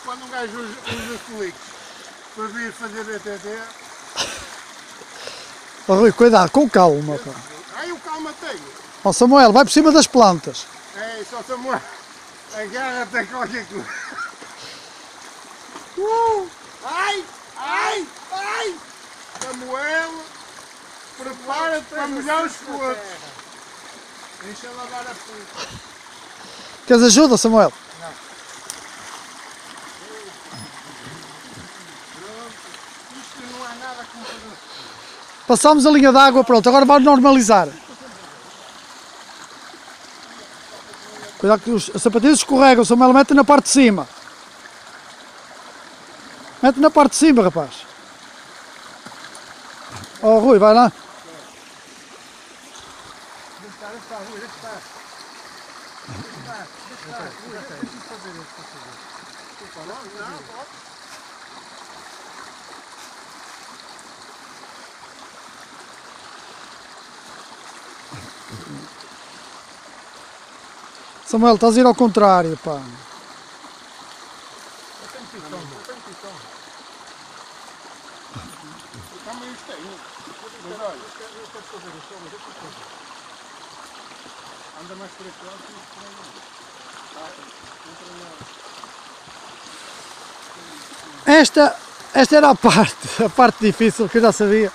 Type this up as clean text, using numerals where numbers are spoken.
Quando um gajo usa cliques para vir fazer BTT... Oh, Rui, cuidado, com calma, pá. Ai, o calma tenho. Ó Samuel, vai por cima das plantas. É, só Samuel. Agarra-te a qualquer coisa. Ai, ai, ai. Samuel, prepara-te para molhar os cotos. Deixa eu lavar a puta. Queres ajuda, Samuel? Não. Pronto. Isto não há nada como fazer. Passámos a linha d'água, pronto, agora vamos normalizar. Cuidado que as sapatilhas escorregam, Samuel, mete na parte de cima. Mete na parte de cima, rapaz. Oh, Rui, vai lá. Deixa estar, Rui, deixa estar. Deixa fazer isso. Não, pode. Samuel, estás a ir ao contrário, pá. Eu tenho pitão. Também os tenho. Mas olha, eu quero fazer isso, deixa eu fazer. Anda mais por aqui, olha que isto não. Esta era a parte difícil que eu já sabia.